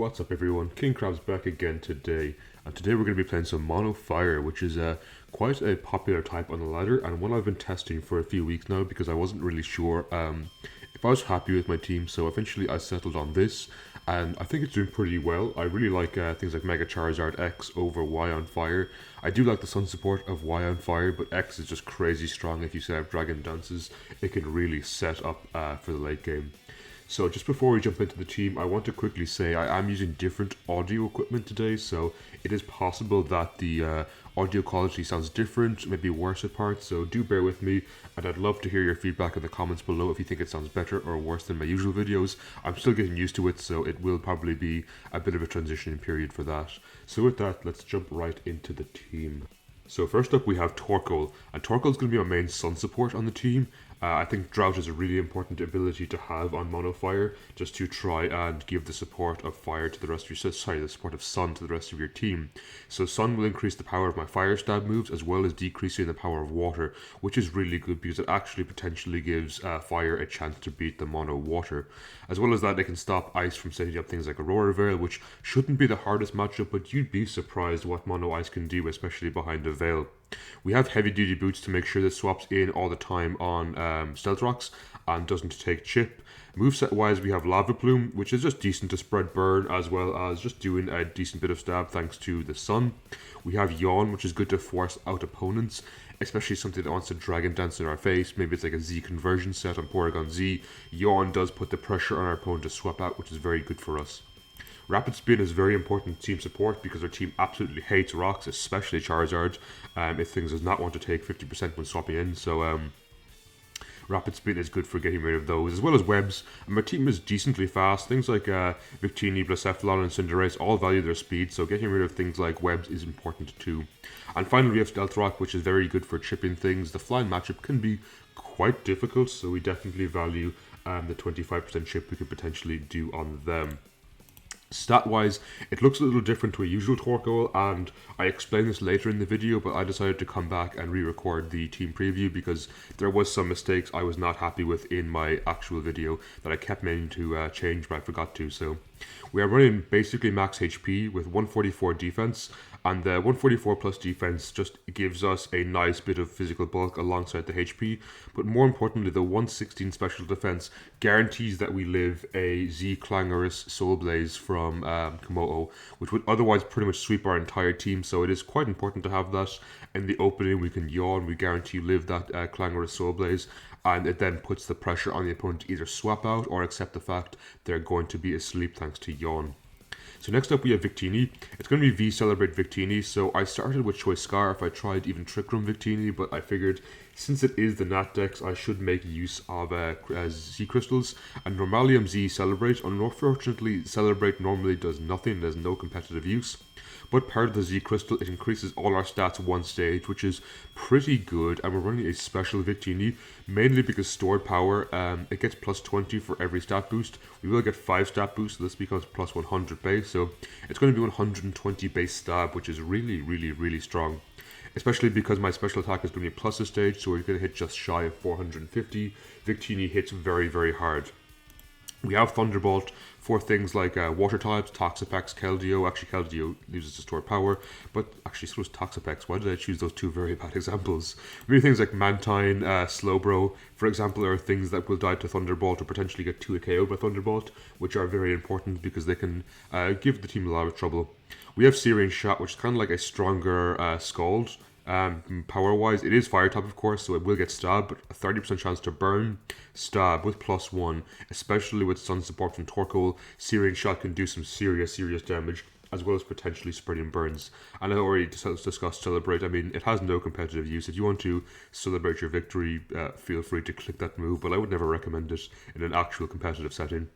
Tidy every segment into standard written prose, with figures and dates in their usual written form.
What's up everyone, King Crab's back again today, and today we're going to be playing some Mono Fire, which is quite a popular type on the ladder, and one I've been testing for a few weeks now because I wasn't really sure if I was happy with my team, so eventually I settled on this, and I think it's doing pretty well. I really like things like Mega Charizard X over Y on Fire. I do like the Sun support of Y on Fire, but X is just crazy strong. If you set up Dragon Dances, it can really set up for the late game. So just before we jump into the team, I want to quickly say I am using different audio equipment today, so it is possible that the audio quality sounds different, maybe worse at parts, so do bear with me, and I'd love to hear your feedback in the comments below if you think it sounds better or worse than my usual videos. I'm still getting used to it, so it will probably be a bit of a transition period for that. So with that, let's jump right into the team. So first up we have Torkoal, and Torkoal is going to be our main Sun support on the team. I think Drought is a really important ability to have on Mono Fire, just to try and give the support of Fire to the rest of your, the support of Sun to the rest of your team. So Sun will increase the power of my Fire stab moves as well as decreasing the power of Water, which is really good because it actually potentially gives Fire a chance to beat the Mono Water. As well as that, it can stop Ice from setting up things like Aurora Veil, which shouldn't be the hardest matchup, but you'd be surprised what Mono Ice can do, especially behind a Veil. We have heavy duty boots to make sure this swaps in all the time on Stealth Rocks and doesn't take chip. Moveset wise, we have Lava Plume, which is just decent to spread burn as well as just doing a decent bit of stab thanks to the Sun. We have Yawn, which is good to force out opponents, especially something that wants to Dragon Dance in our face. Maybe it's like a Z conversion set on Porygon Z. Yawn does put the pressure on our opponent to swap out, which is very good for us. Rapid Spin is very important team support because our team absolutely hates rocks, especially Charizard. If things does not want to take 50% when swapping in, so Rapid Spin is good for getting rid of those, as well as webs. And my team is decently fast. Things like Victini, Blacephalon, and Cinderace all value their speed, so getting rid of things like webs is important too. And finally we have Stealth Rock, which is very good for chipping things. The flying matchup can be quite difficult, so we definitely value the 25% chip we could potentially do on them. Stat-wise, it looks a little different to a usual Torkoal, and I explain this later in the video, but I decided to come back and re-record the team preview because there was some mistakes I was not happy with in my actual video that I kept meaning to change, but I forgot to. So we are running basically max HP with 144 defense, and the 144 plus defense just gives us a nice bit of physical bulk alongside the HP, but more importantly the 116 special defense guarantees that we live a Z Clangorous Soul Blaze from Komodo, which would otherwise pretty much sweep our entire team, so it is quite important to have that. In the opening we can Yawn, we guarantee live that Clangorous Soul Blaze, and it then puts the pressure on the opponent to either swap out or accept the fact they're going to be asleep thanks to Yawn. So next up we have Victini. It's going to be V-Celebrate Victini, so I started with Choice Scarf. I tried even Trick Room Victini, but I figured since it is the NatDex, I should make use of Z Crystals. And Normalium Z Celebrate. Unfortunately, Celebrate normally does nothing, there's no competitive use. But part of the Z Crystal, it increases all our stats one stage, which is pretty good. And we're running a special Victini, mainly because stored power, it gets plus 20 for every stat boost. We will get 5 stat boosts, so this becomes plus 100 base. So it's going to be 120 base stab, which is really strong. Especially because my special attack is going to be plus a stage, so we're going to hit just shy of 450. Victini hits very hard. We have Thunderbolt for things like water types, Toxapex, Keldeo. Actually, Keldeo uses to store power, but actually so does Toxapex. Why did I choose those two very bad examples? Maybe things like Mantine, Slowbro, for example, are things that will die to Thunderbolt or potentially get 2 KO'd by Thunderbolt, which are very important because they can give the team a lot of trouble. We have Syrian Shot, which is kind of like a stronger Scald. Power wise, it is fire type of course, so it will get stabbed, but a 30% chance to burn, stab with +1, especially with Sun support from Torkoal. Searing Shot can do some serious damage, as well as potentially spreading burns. And I already discussed Celebrate. I mean, it has no competitive use. If you want to celebrate your victory, feel free to click that move, but I would never recommend it in an actual competitive setting.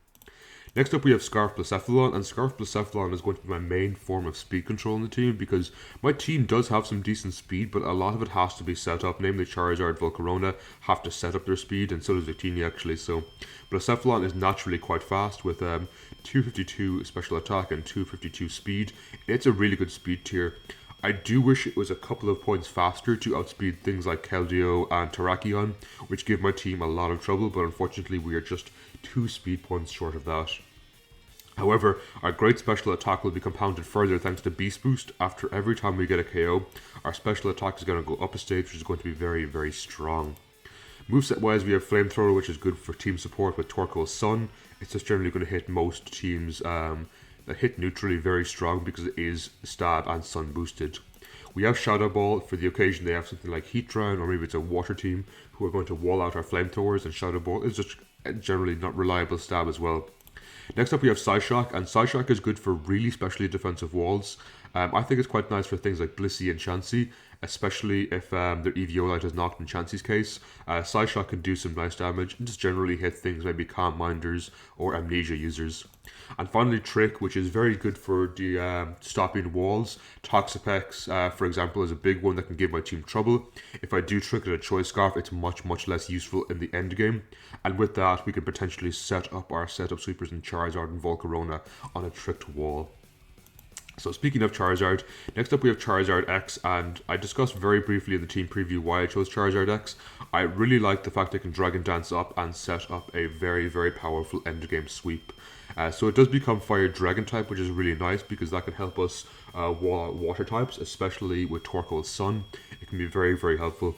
Next up we have Scarf Blacephalon, and Scarf Blacephalon is going to be my main form of speed control in the team because my team does have some decent speed, but a lot of it has to be set up, namely Charizard, Volcarona have to set up their speed, and so does Victini actually, so Blacephalon is naturally quite fast with 252 special attack and 252 speed. It's a really good speed tier. I do wish it was a couple of points faster to outspeed things like Keldeo and Terrakion, which give my team a lot of trouble, but unfortunately we are just 2 speed points short of that. However, our great special attack will be compounded further thanks to Beast Boost. After every time we get a KO, our special attack is going to go up a stage, which is going to be very, very strong. Moveset wise, we have Flamethrower, which is good for team support with Torkoal's Sun. It's just generally going to hit most teams that hit neutrally very strong because it is stab and sun boosted. We have Shadow Ball. For the occasion, they have something like Heat Drown, or maybe it's a water team who are going to wall out our Flamethrowers, and Shadow Ball is just generally not reliable stab as well. Next up we have Psyshock, and Psyshock is good for really specially defensive walls. I think it's quite nice for things like Blissey and Chansey, especially if their Eviolite is knocked in Chansey's case. Psyshock can do some nice damage and just generally hit things maybe Calm Minders or Amnesia users. And finally Trick, which is very good for stopping walls. Toxapex, for example, is a big one that can give my team trouble. If I do Trick at a Choice Scarf, it's much less useful in the end game. And with that, we can potentially set up our setup sweepers in Charizard and Volcarona on a tricked wall. So speaking of Charizard, next up we have Charizard X, and I discussed very briefly in the team preview why I chose Charizard X. I really like the fact it can Dragon Dance up and set up a very powerful endgame sweep. So it does become Fire Dragon type, which is really nice because that can help us wall out water types, especially with Torkoal's Sun. It can be very helpful.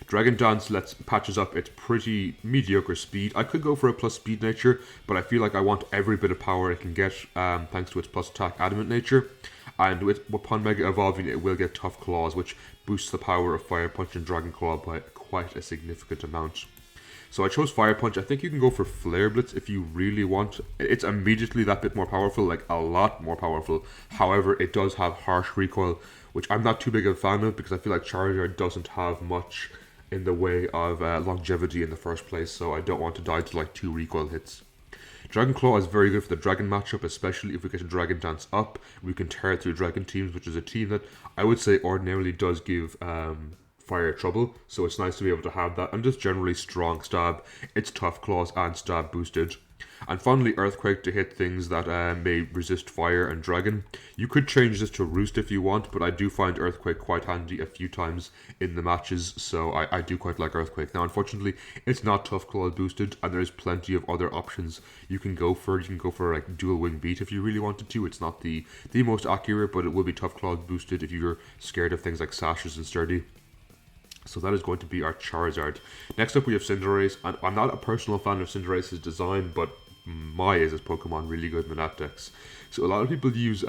Dragon Dance patches up its pretty mediocre speed. I could go for a plus speed nature, but I feel like I want every bit of power it can get thanks to its plus attack adamant nature. And upon Mega Evolving, it will get Tough Claws, which boosts the power of Fire Punch and Dragon Claw by quite a significant amount. So I chose Fire Punch. I think you can go for Flare Blitz if you really want. It's immediately that bit more powerful, like a lot more powerful. However, it does have Harsh Recoil, which I'm not too big of a fan of because I feel like Charizard doesn't have much in the way of longevity in the first place, so I don't want to die to like 2 recoil hits. Dragon Claw is very good for the Dragon matchup, especially if we get a Dragon Dance up. We can tear through Dragon teams, which is a team that I would say ordinarily does give fire trouble, so it's nice to be able to have that. And just generally strong stab. It's Tough Claws and stab boosted. And finally Earthquake to hit things that may resist fire and dragon. You could change this to Roost if you want, but I do find Earthquake quite handy a few times in the matches, so I do quite like Earthquake. Now unfortunately it's not Tough Claw boosted, and there's plenty of other options you can go for. You can go for like Dual Wing Beat if you really wanted to. It's not the most accurate, but it will be Tough Claw boosted if you're scared of things like Sashes and Sturdy. So that is going to be our Charizard. Next up we have Cinderace, and I'm not a personal fan of Cinderace's design, but my is this Pokemon really good in the NatDex. So a lot of people use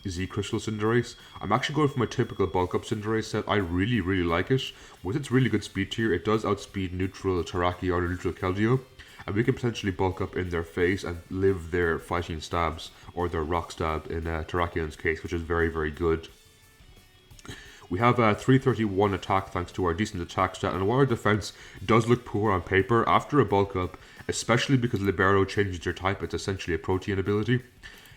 Z Crystal Cinderace. I'm actually going for my typical bulk up Cinderace set. I really like it. With its really good speed tier, it does outspeed neutral Terrakion or neutral Keldeo, and we can potentially bulk up in their face and live their fighting stabs or their rock stab in Terrakion's case, which is very good. We have a 331 attack thanks to our decent attack stat, and while our defense does look poor on paper, after a bulk up, especially because Libero changes your type, it's essentially a protein ability,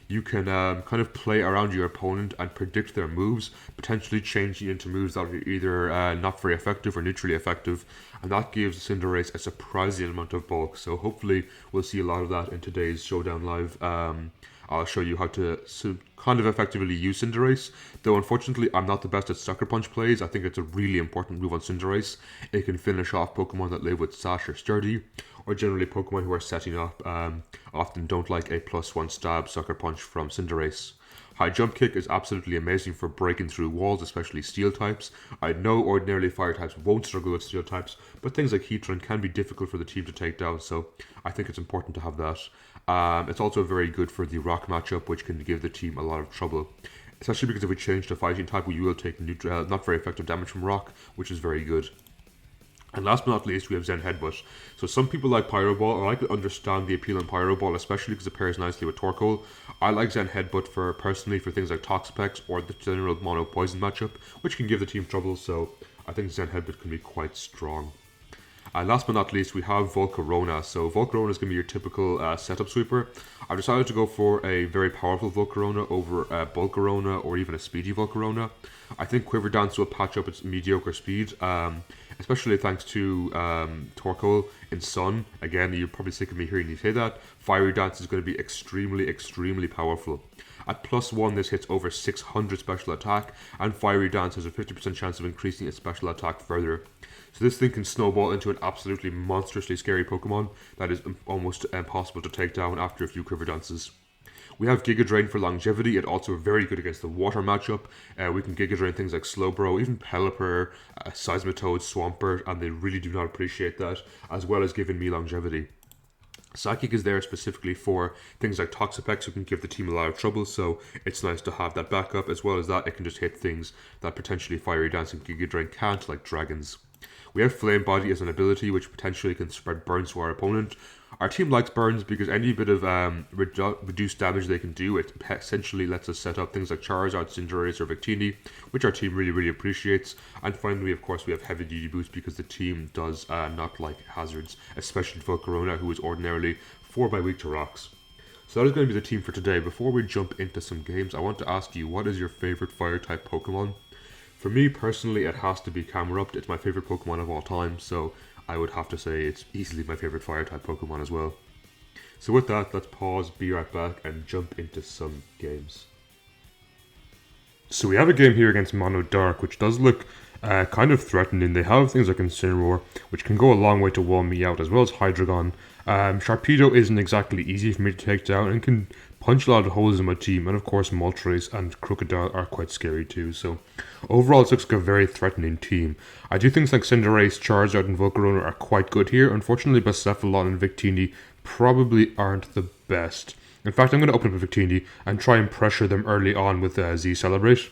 you can kind of play around your opponent and predict their moves, potentially changing into moves that are either not very effective or neutrally effective, and that gives Cinderace a surprising amount of bulk. So hopefully we'll see a lot of that in today's Showdown Live. I'll show you how to kind of effectively use Cinderace, though unfortunately I'm not the best at Sucker Punch plays. I think it's a really important move on Cinderace. It can finish off Pokemon that live with Sash or Sturdy, or generally Pokemon who are setting up often don't like a +1 stab Sucker Punch from Cinderace. High Jump Kick is absolutely amazing for breaking through walls, especially Steel types. I know ordinarily Fire types won't struggle with Steel types, but things like Heatran can be difficult for the team to take down, so I think it's important to have that. It's also very good for the Rock matchup, which can give the team a lot of trouble, especially because if we change to Fighting type, we will take not very effective damage from Rock, which is very good. And last but not least, we have Zen Headbutt. So some people like Pyro Ball, and I can understand the appeal in Pyro Ball, especially because it pairs nicely with Torkoal. I like Zen Headbutt personally for things like Toxapex or the general Mono Poison matchup, which can give the team trouble, so I think Zen Headbutt can be quite strong. And last but not least, we have Volcarona. So Volcarona is going to be your typical setup sweeper. I've decided to go for a very powerful Volcarona over a Bulkarona or even a speedy Volcarona. I think Quiver Dance will patch up its mediocre speed, especially thanks to Torkoal in Sun. Again, you're probably sick of me hearing you say that. Fiery Dance is going to be extremely powerful. At +1, this hits over 600 special attack, and Fiery Dance has a 50% chance of increasing its special attack further. So this thing can snowball into an absolutely monstrously scary Pokemon that is almost impossible to take down after a few Quiver Dances. We have Giga Drain for longevity, and also very good against the water matchup. We can Giga Drain things like Slowbro, even Pelipper, Seismitoad, Swampert, and they really do not appreciate that, as well as giving me longevity. Psychic is there specifically for things like Toxapex, who can give the team a lot of trouble, so it's nice to have that backup. As well as that, it can just hit things that potentially Fiery Dance and Giga Drain can't, like dragons. We have Flame Body as an ability which potentially can spread burns to our opponent. Our team likes burns because any bit of reduced damage they can do, it essentially lets us set up things like Charizard, Cinderace, or Victini, which our team really, really appreciates. And finally, of course, we have Heavy Duty Boost because the team does not like hazards, especially Volcarona, who is ordinarily 4x weak to rocks. So that is going to be the team for today. Before we jump into some games, I want to ask you, what is your favorite Fire-type Pokemon? For me, personally, it has to be Camerupt. It's my favorite Pokemon of all time, so I would have to say it's easily my favorite Fire-type Pokemon as well. So with that, let's pause, be right back, and jump into some games. So we have a game here against Mono Dark, which does look kind of threatening. They have things like Incineroar, which can go a long way to wall me out, as well as Hydreigon. Sharpedo isn't exactly easy for me to take down and can punch a lot of holes in my team, and of course Moltres and Crocodile are quite scary too, so overall it looks like a very threatening team. I do things like Cinderace, Charizard and Volcarona are quite good here. Unfortunately, Blacephalon and Victini probably aren't the best. In fact, I'm going to open up a Victini and try and pressure them early on with Z Celebrate.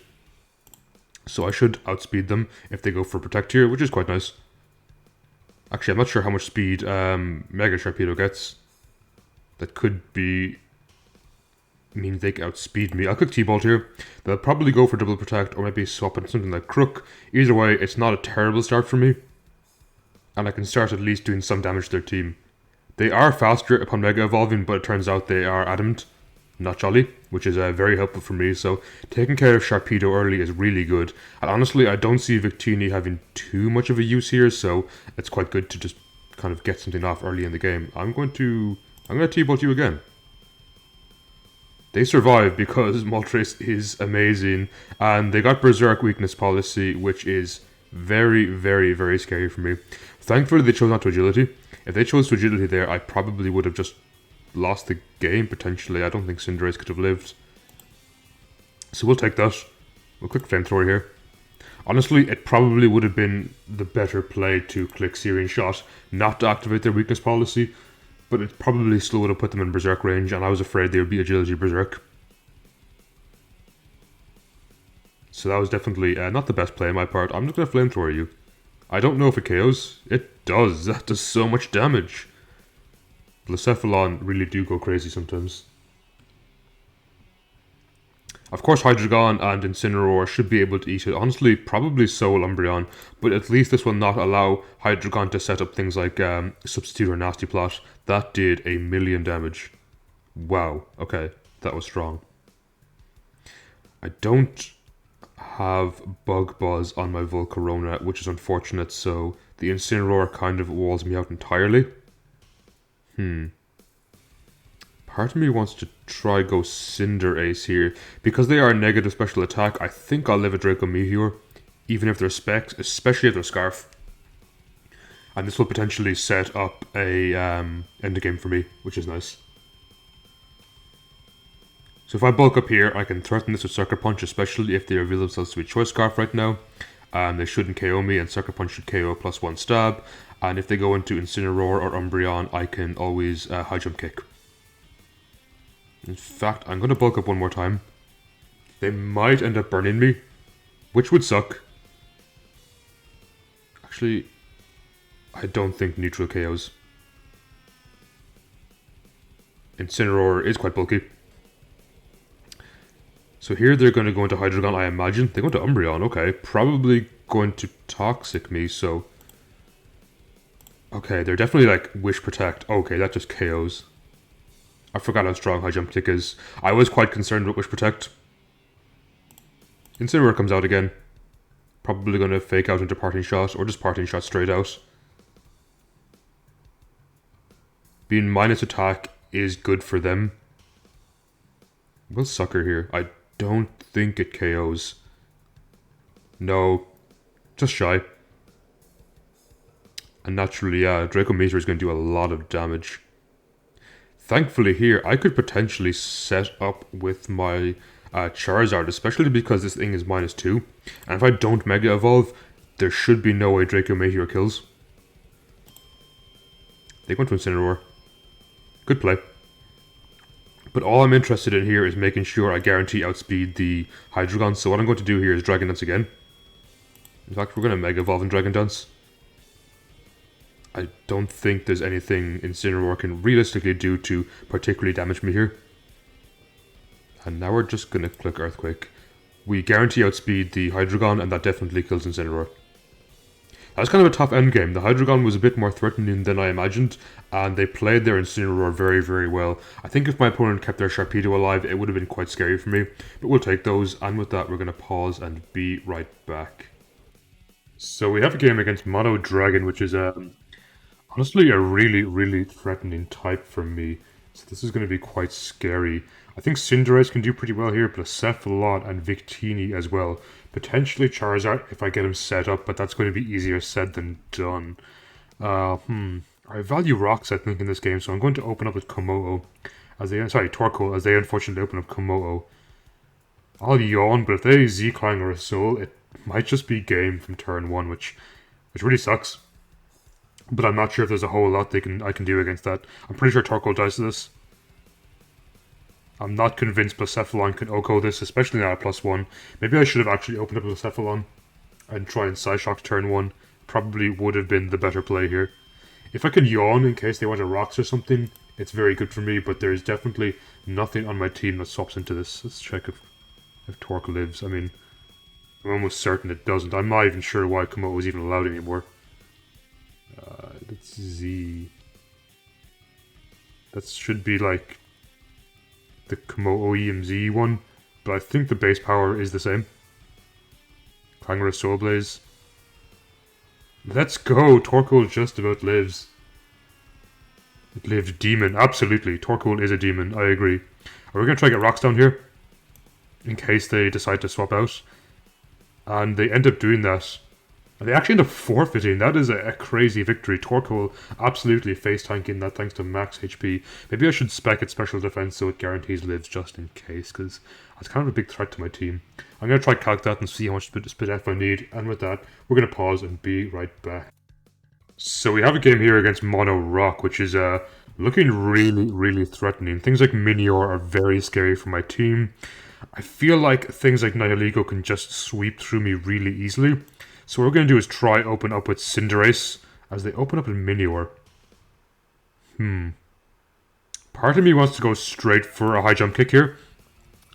So I should outspeed them if they go for Protect here, which is quite nice. Actually, I'm not sure how much speed Mega Sharpedo gets. That could be... mean they can outspeed me. I'll click T-Bolt here. They'll probably go for Double Protect or maybe swap into something like Crook. Either way, it's not a terrible start for me. And I can start at least doing some damage to their team. They are faster upon Mega Evolving, but it turns out they are adamant, not jolly, which is very helpful for me. So taking care of Sharpedo early is really good. And honestly, I don't see Victini having too much of a use here, so it's quite good to just kind of get something off early in the game. I'm going to T-Bolt you again. They survive because Moltres is amazing, and they got Berserk Weakness Policy, which is very, very, very scary for me. Thankfully, they chose not to Agility. If they chose to Agility there, I probably would have just lost the game, potentially. I don't think Cinderace could have lived. So we'll take that. We'll click Flamethrower here. Honestly, it probably would have been the better play to click Searing Shot, not to activate their Weakness Policy. But it probably still would have put them in Berserk range, and I was afraid they would be Agility Berserk. So that was definitely not the best play on my part. I'm just going to Flamethrower you. I don't know if it KOs. It does. That does so much damage. Blacephalon really do go crazy sometimes. Of course, Hydreigon and Incineroar should be able to eat it. Honestly, probably so will Umbreon, but at least this will not allow Hydreigon to set up things like Substitute or Nasty Plot. That did 1,000,000 damage. Wow, okay, that was strong. I don't have Bug Buzz on my Volcarona, which is unfortunate, so the Incineroar kind of walls me out entirely. Part of me wants to try go Cinderace here. Because they are negative special attack, I think I'll live a Draco Meteor. Even if they're specs, especially if they're Scarf. And this will potentially set up a end of game for me, which is nice. So if I bulk up here, I can threaten this with Sucker Punch, especially if they reveal themselves to be Choice Scarf right now. They shouldn't KO me, and Sucker Punch should KO +1 stab. And if they go into Incineroar or Umbreon, I can always High Jump Kick. In fact, I'm going to bulk up one more time. They might end up burning me, which would suck. Actually, I don't think neutral KOs. Incineroar is quite bulky. So here they're going to go into Hydreigon, I imagine. They go into Umbreon, okay. Probably going to Toxic me, so... Okay, they're definitely like Wish Protect. Okay, that just KOs. I forgot how strong High Jump Kick is. I was quite concerned with Wish Protect. Incineroar comes out again. Probably going to fake out into Parting Shot, or just Parting Shot straight out. Being minus attack is good for them. We'll Sucker here. I don't think it KOs. No. Just shy. And naturally, yeah, Draco Meteor is going to do a lot of damage. Thankfully here, I could potentially set up with my Charizard, especially because this thing is -2. And if I don't Mega Evolve, there should be no way Draco Meteor kills. They went to Incineroar. Good play. But all I'm interested in here is making sure I guarantee outspeed the Hydreigon. So what I'm going to do here is Dragon Dance again. In fact, we're going to Mega Evolve in Dragon Dance. I don't think there's anything Incineroar can realistically do to particularly damage me here. And now we're just going to click Earthquake. We guarantee outspeed the Hydreigon, and that definitely kills Incineroar. That was kind of a tough endgame. The Hydreigon was a bit more threatening than I imagined, and they played their Incineroar very, very well. I think if my opponent kept their Sharpedo alive, it would have been quite scary for me. But we'll take those, and with that, we're going to pause and be right back. So we have a game against Mono Dragon, which is honestly a really, really threatening type for me. So this is going to be quite scary. I think Cinderace can do pretty well here, Blacephalon and Victini as well. Potentially Charizard if I get him set up, but that's going to be easier said than done. I value rocks, I think, in this game, so I'm going to open up with Torkoal, as they unfortunately open up Komodo. I'll yawn, but if they Z-Clang or a Soul, it might just be game from turn 1, which really sucks. But I'm not sure if there's a whole lot I can do against that. I'm pretty sure Torkoal dies to this. I'm not convinced Blacephalon can OHKO this, especially now at +1. Maybe I should have actually opened up Blacephalon and try and Psyshock turn 1. Probably would have been the better play here. If I can yawn in case they want a rocks or something, it's very good for me, but there's definitely nothing on my team that swaps into this. Let's check if Torque lives. I mean, I'm almost certain it doesn't. I'm not even sure why Komodo was even allowed anymore. Let's Z. That should be like the Komodo EMZ one, but I think the base power is the same. Clangorous Soul Blaze. Let's go! Torkoal just about lives. It lived Demon. Absolutely. Torkoal is a demon. I agree. Are we going to try to get rocks down here? In case they decide to swap out. And they end up doing that. And they actually end up forfeiting. That is a crazy victory. Torkoal absolutely face tanking that thanks to max HP. Maybe I should spec its special defense so it guarantees lives just in case, because that's kind of a big threat to my team. I'm going to try calc that and see how much spit F I need. And with that, we're going to pause and be right back. So we have a game here against Mono Rock, which is looking really, really threatening. Things like Mewmore are very scary for my team. I feel like things like Nihilego can just sweep through me really easily. So what we're going to do is try open up with Cinderace as they open up in Mewmore. Part of me wants to go straight for a high jump kick here.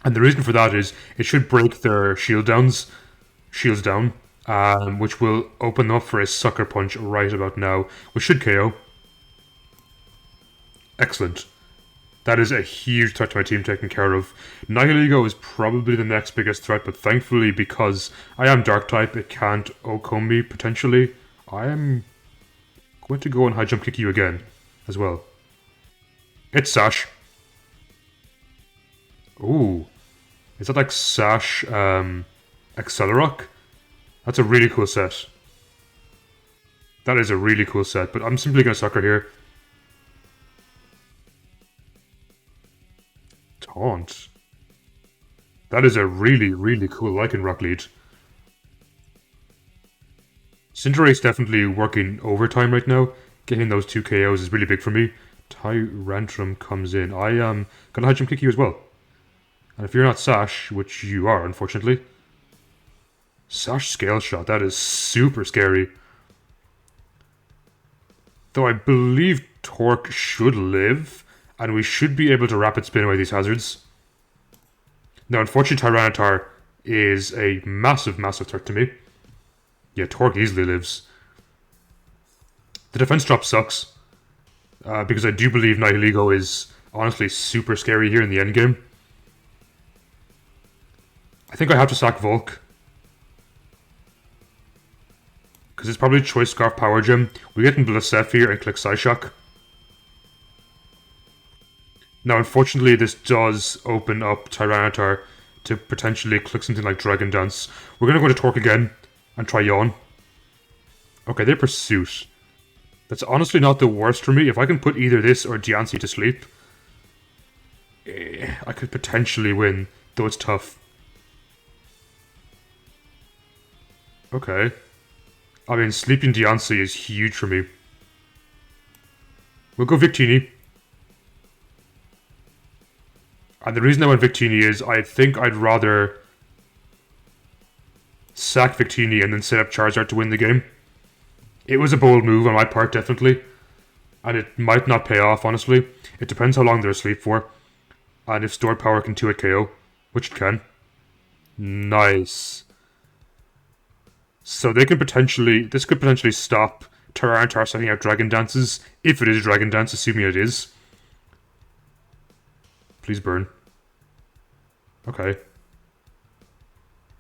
And the reason for that is it should break their shields down, which will open them up for a sucker punch right about now, which should KO. Excellent. That is a huge threat to my team taken care of. Nihilego is probably the next biggest threat, but thankfully, because I am Dark type, it can't OHKO me, potentially. I am going to go and high jump kick you again, as well. It's Sash. Ooh. Is that like Sash, Accelerock? That's a really cool set. That is a really cool set, but I'm simply going to sucker here. Taunt. That is a really, really cool Lycanroc lead. Cinderace definitely working overtime right now. Getting those 2 KOs is really big for me. Tyrantrum comes in. I am going to high jump kick you as well. And if you're not Sash, which you are, unfortunately. Sash Scale Shot, that is super scary. Though I believe Torque should live, and we should be able to rapid spin away these hazards. Now, unfortunately, Tyranitar is a massive, massive threat to me. Yeah, Torque easily lives. The defense drop sucks, because I do believe Nihilego is honestly super scary here in the endgame. I think I have to sack Volk. Because it's probably Choice Scarf Power Gem. We get in Blasef here and click Psyshock. Now, unfortunately, this does open up Tyranitar to potentially click something like Dragon Dance. We're going to go to Torque again and try Yawn. Okay, they Pursuit. That's honestly not the worst for me. If I can put either this or Diancie to sleep, I could potentially win, though it's tough. Okay. I mean, sleeping Diancie is huge for me. We'll go Victini. And the reason I went Victini is I think I'd rather sack Victini and then set up Charizard to win the game. It was a bold move on my part, definitely. And it might not pay off, honestly. It depends how long they're asleep for. And if stored power can 2-hit KO, which it can. Nice. So they can potentially... This could potentially stop Tyranitar setting out Dragon Dances. If it is Dragon Dance, assuming it is. Please burn. Okay.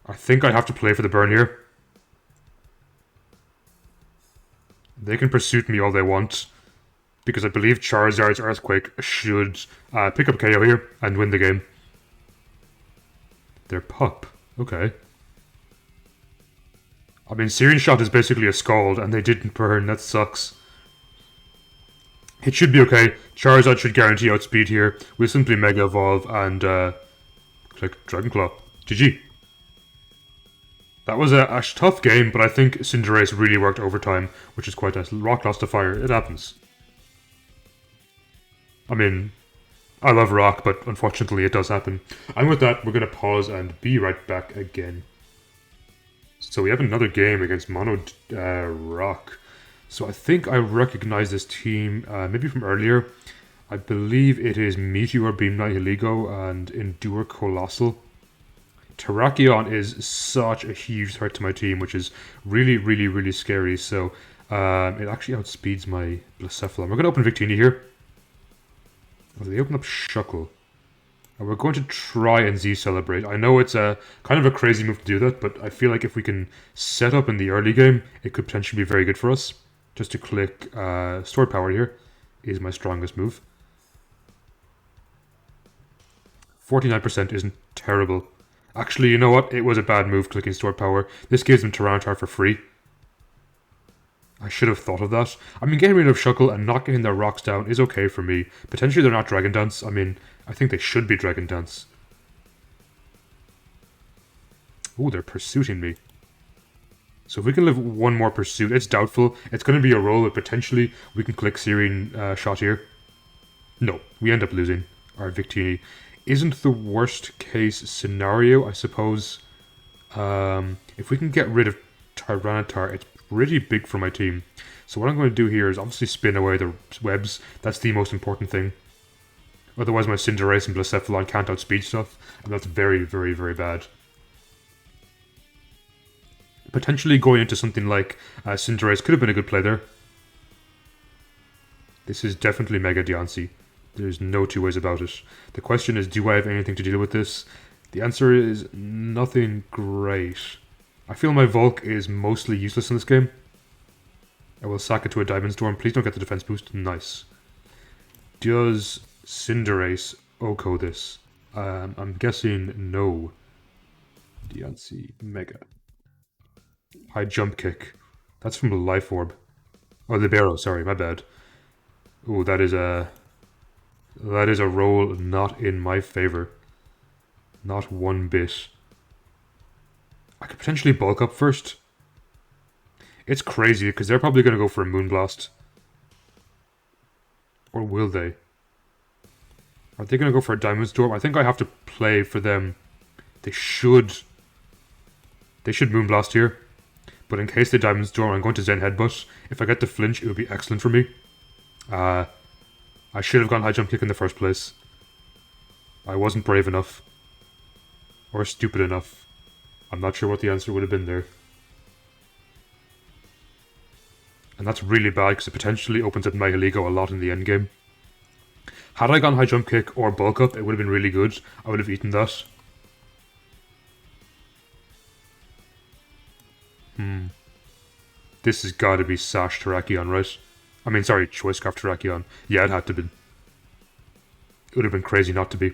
I think I have to play for the burn here. They can Pursuit me all they want. Because I believe Charizard's Earthquake should pick up KO here and win the game. Their pup. Okay. I mean, Searing Shot is basically a Scald, and they didn't burn. That sucks. It should be okay. Charizard should guarantee outspeed here. We'll simply Mega Evolve and click Dragon Claw. GG. That was a tough game, but I think Cinderace really worked overtime, which is quite nice. Rock lost to Fire. It happens. I mean, I love Rock, but unfortunately it does happen. And with that, we're going to pause and be right back again. So we have another game against Mono Rock. So I think I recognize this team, maybe from earlier. I believe it is Meteor, Beam Nihilego, and Endure Colossal. Terrakion is such a huge threat to my team, which is really, really, really scary. So it actually outspeeds my Blacephalon. We're going to open Victini here. Oh, they open up Shuckle. And we're going to try and Z-Celebrate. I know it's a kind of a crazy move to do that, but I feel like if we can set up in the early game, it could potentially be very good for us. Just to click Stored Power here is my strongest move. 49% isn't terrible. Actually, you know what? It was a bad move clicking Stored Power. This gives them Tyranitar for free. I should have thought of that. I mean, getting rid of Shuckle and not getting their rocks down is okay for me. Potentially they're not Dragon Dance. I mean, I think they should be Dragon Dance. Ooh, they're pursuing me. So if we can live one more pursuit, it's doubtful. It's going to be a roll, but potentially we can click Searing Shot here. No, we end up losing. Our Victini isn't the worst case scenario, I suppose. If we can get rid of Tyranitar, it's pretty big for my team. So what I'm going to do here is obviously spin away the webs. That's the most important thing. Otherwise my Cinderace and Blacephalon can't outspeed stuff, and that's very, very, very bad. Potentially going into something like Cinderace could have been a good play there. This is definitely Mega Diancie. There's no two ways about it. The question is, do I have anything to deal with this? The answer is nothing great. I feel my Volk is mostly useless in this game. I will sack it to a Diamond Storm. Please don't get the defense boost. Nice. Does Cinderace Oko this? I'm guessing no. Diancie Mega. High Jump Kick. That's from the Life Orb. Oh, Libero, sorry, my bad. Ooh, that is a roll not in my favor. Not one bit. I could potentially bulk up first. It's crazy, because they're probably going to go for a Moonblast. Or will they? Are they going to go for a Diamond Storm? I think I have to play for them. They should Moonblast here. But in case they Diamond Storm, I'm going to Zen Headbutt. If I get the flinch, it would be excellent for me. I should have gone High Jump Kick in the first place. I wasn't brave enough. Or stupid enough. I'm not sure what the answer would have been there. And that's really bad because it potentially opens up Nihilego a lot in the endgame. Had I gone High Jump Kick or Bulk Up, it would have been really good. I would have eaten that. This has got to be Sash Terrakion, right? I mean, sorry, Choice Scarf Terrakion. Yeah, it had to be. It would have been crazy not to be.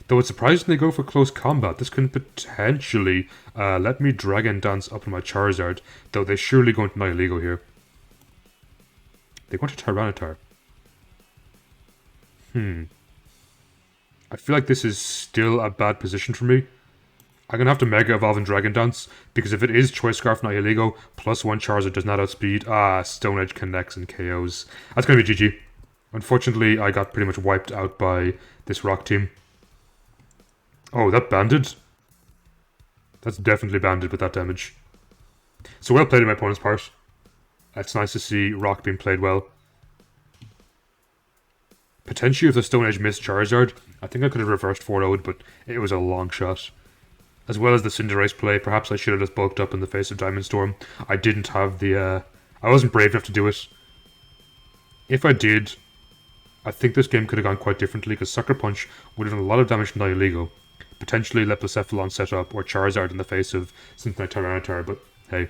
Though it's surprising they go for close combat. This can potentially let me Dragon Dance up on my Charizard. Though they surely go into Nihilego here. They go to Tyranitar. I feel like this is still a bad position for me. I'm going to have to Mega Evolve and Dragon Dance, because if it is Choice Scarf Nihilego, +1 Charizard does not outspeed. Stone Edge connects and KOs. That's going to be GG. Unfortunately, I got pretty much wiped out by this rock team. Oh, that banded? That's definitely banded with that damage. So well played on my opponent's part. It's nice to see rock being played well. Potentially, if the Stone Edge missed Charizard, I think I could have reversed 4-0'd, but it was a long shot. As well as the Cinderace play, perhaps I should have just bulked up in the face of Diamond Storm. I didn't have the, I wasn't brave enough to do it. If I did, I think this game could have gone quite differently, because Sucker Punch would have done a lot of damage to Nihilego. Potentially let Blacephalon set up, or Charizard in the face of something like Tyranitar, but hey.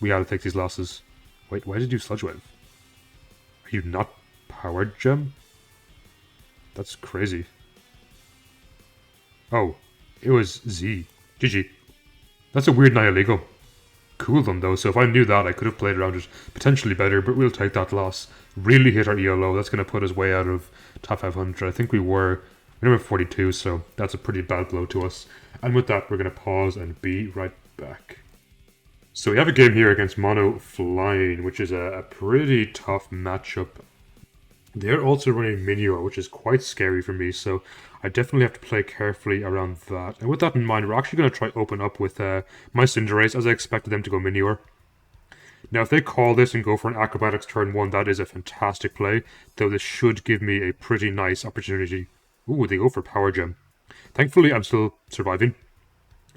We gotta take these losses. Wait, why did you Sludge Wave? Are you not Powered Gem? That's crazy. Oh. It was Z. GG. That's a weird Nihilego. Cool them though, so if I knew that, I could have played around it potentially better, but we'll take that loss. Really hit our ELO, that's going to put us way out of top 500. I think we were number 42, so that's a pretty bad blow to us. And with that, we're going to pause and be right back. So we have a game here against Mono Flying, which is a pretty tough matchup. They're also running Mewmore, which is quite scary for me, so I definitely have to play carefully around that. And with that in mind, we're actually going to try open up with my Cinderace, as I expected them to go Mewmore. Now, if they call this and go for an Acrobatics turn 1, that is a fantastic play, though this should give me a pretty nice opportunity. Ooh, they go for Power Gem. Thankfully, I'm still surviving,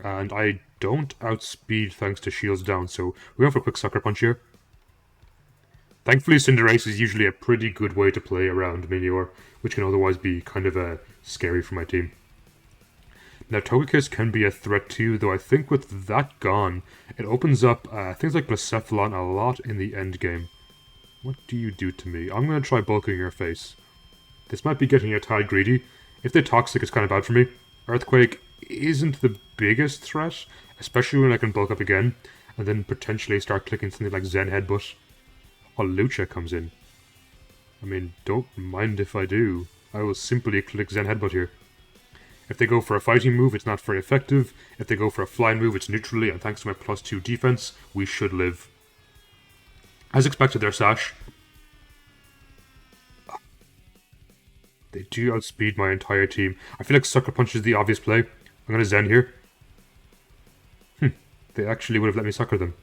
and I don't outspeed thanks to Shields Down, so we're going for a quick Sucker Punch here. Thankfully, Cinderace is usually a pretty good way to play around Mewmore, which can otherwise be kind of scary for my team. Now, Togekiss can be a threat too, though I think with that gone, it opens up things like Blacephalon a lot in the end game. What do you do to me? I'm going to try bulking your face. This might be getting a tad greedy. If they're toxic, it's kind of bad for me. Earthquake isn't the biggest threat, especially when I can bulk up again, and then potentially start clicking something like Zen Headbutt. Oh, Lucha comes in. I mean, don't mind if I do. I will simply click Zen Headbutt here. If they go for a fighting move, it's not very effective. If they go for a flying move, it's neutrally, and thanks to my +2 defense, we should live. As expected, their Sash. They do outspeed my entire team. I feel like Sucker Punch is the obvious play. I'm going to Zen here. They actually would have let me Sucker them.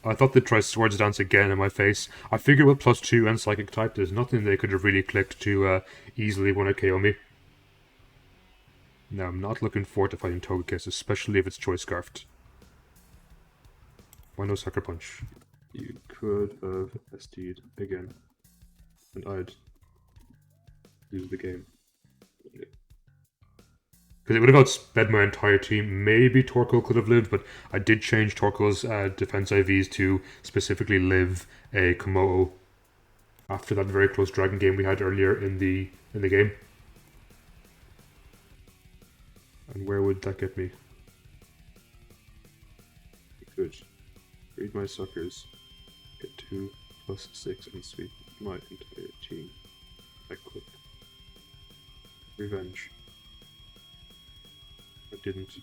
I thought they'd try Swords Dance again in my face. I figured with +2 and Psychic type, there's nothing they could have really clicked to easily want to KO me. Now, I'm not looking forward to fighting Togekiss, especially if it's Choice Scarfed. Why no Sucker Punch? You could have SD'd again, and I'd lose the game. Because it would have outsped my entire team. Maybe Torkoal could have lived, but I did change Torkoal's defense IVs to specifically live a Komodo after that very close dragon game we had earlier in the game. And where would that get me? Good. Read my suckers. Get 2 + 6 and sweep my entire team. I click. Revenge. I didn't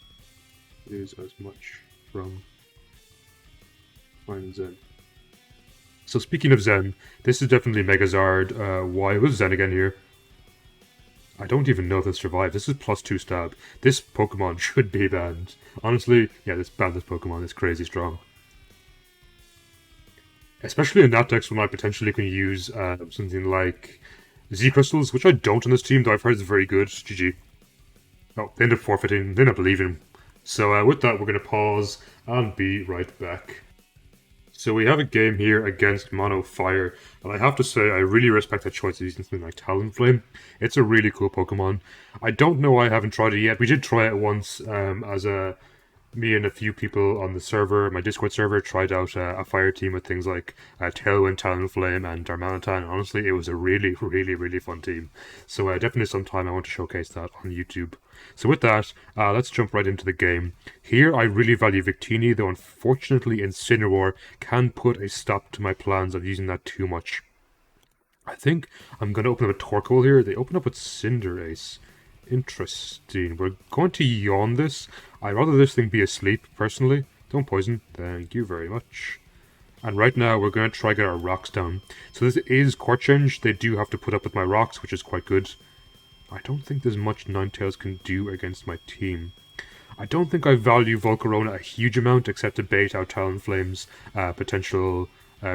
lose as much from finding Zen. So speaking of Zen, this is definitely Megazard. Why was Zen again here? I don't even know if this survived. This is +2 stab. This Pokemon should be banned. Honestly, yeah, this Pokemon is crazy strong. Especially in NatDex when I potentially can use something like Z-Crystals, which I don't on this team, though I've heard it's very good. GG. Oh, they end up forfeiting. They end up leaving. So with that, we're going to pause and be right back. So we have a game here against Mono Fire, and I have to say I really respect the choice of using something like Talonflame. It's a really cool Pokemon. I don't know why I haven't tried it yet. We did try it once as a Me and a few people on the server, my Discord server, tried out a fire team with things like Tailwind, Talonflame, and Darmanitan. Honestly, it was a really, really, really fun team. So definitely sometime I want to showcase that on YouTube. So with that, let's jump right into the game. Here, I really value Victini, though unfortunately Incineroar can put a stop to my plans of using that too much. I think I'm going to open up a Torkoal here. They open up with Cinderace. Interesting. We're going to yawn this. I'd rather this thing be asleep, personally. Don't poison. Thank you very much. And right now, we're going to try get our rocks down. So this is Court Change. They do have to put up with my rocks, which is quite good. I don't think there's much Ninetales can do against my team. I don't think I value Volcarona a huge amount, except to bait out Talonflame's potential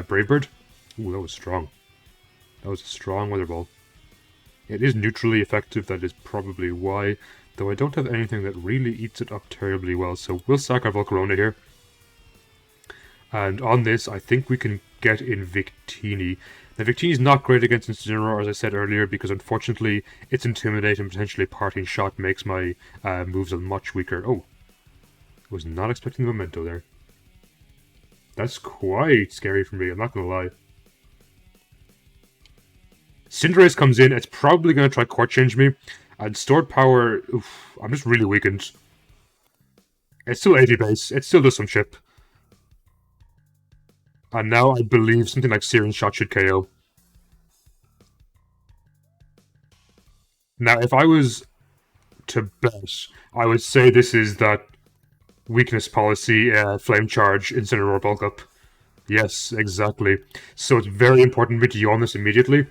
Brave Bird. Ooh, that was strong. That was a strong Weather Ball. It is neutrally effective, that is probably why, though I don't have anything that really eats it up terribly well, so we'll sack our Volcarona here. And on this, I think we can get in Victini. Now, Victini's not great against Incineroar, as I said earlier, because unfortunately, its Intimidate and potentially Parting Shot makes my moves much weaker. Oh, was not expecting the Memento there. That's quite scary for me, I'm not gonna lie. Cinderace comes in, it's probably going to try Court Change me. And Stored Power, oof, I'm just really weakened. It's still 80 base, it still does some chip. And now I believe something like Searing Shot should KO. Now, if I was to bet, I would say this is that weakness policy, Flame Charge, Incineroar bulk up. Yes, exactly. So it's very important for me to yawn this immediately.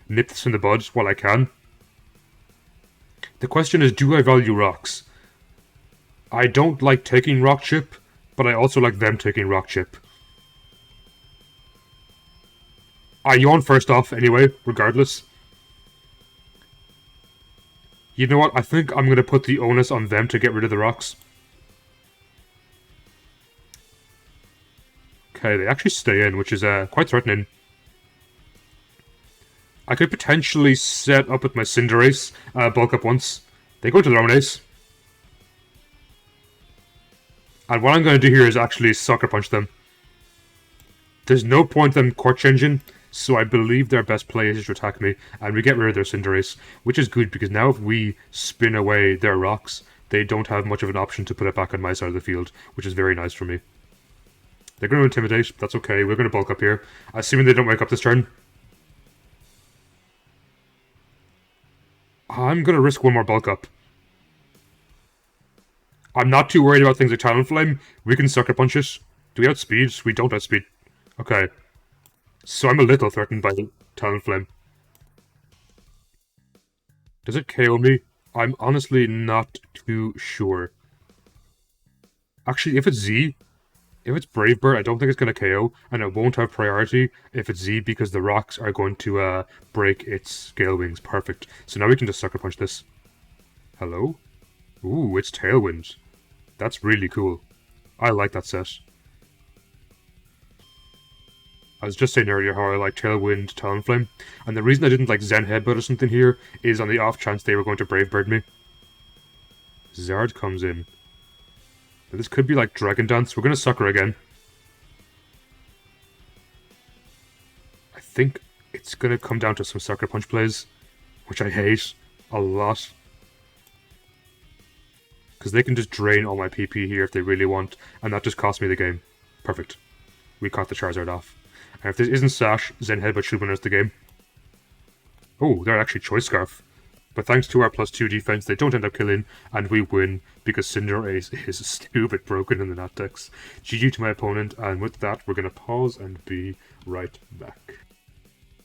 Nip this in the bud while I can. The question is, do I value rocks? I don't like taking rock chip, but I also like them taking rock chip. I yawn first off anyway, regardless. You know what? I think I'm going to put the onus on them to get rid of the rocks. Okay, they actually stay in, which is quite threatening. I could potentially set up with my Cinderace, bulk up once. They go to their own ace. And what I'm going to do here is actually Sucker Punch them. There's no point in them Court Changing, so I believe their best play is to attack me, and we get rid of their Cinderace, which is good, because now if we spin away their rocks, they don't have much of an option to put it back on my side of the field, which is very nice for me. They're going to Intimidate, that's okay, we're going to bulk up here, assuming they don't wake up this turn. I'm going to risk one more bulk up. I'm not too worried about things like Talonflame. We can Sucker Punch it. Do we outspeed? We don't outspeed. Okay. So I'm a little threatened by Talonflame. Does it KO me? I'm honestly not too sure. Actually, if it's Z, if it's Brave Bird, I don't think it's going to KO, and it won't have priority if it's Z because the rocks are going to break its Scale Wings. Perfect. So now we can just Sucker Punch this. Hello? Ooh, it's Tailwind. That's really cool. I like that set. I was just saying earlier how I like Tailwind, Talonflame, and the reason I didn't like Zen Headbutt or something here is on the off chance they were going to Brave Bird me. Zard comes in. Now this could be like Dragon Dance. We're going to Sucker again. I think it's going to come down to some Sucker Punch plays, which I hate a lot. Because they can just drain all my PP here if they really want, and that just cost me the game. Perfect. We caught the Charizard off. And if this isn't Sash, Zen Headbutt should win us the game. Oh, they're actually Choice Scarf. But thanks to our +2 defense, they don't end up killing, and we win because Cinderace is stupid broken in the NatDex. GG to my opponent, and with that, we're going to pause and be right back.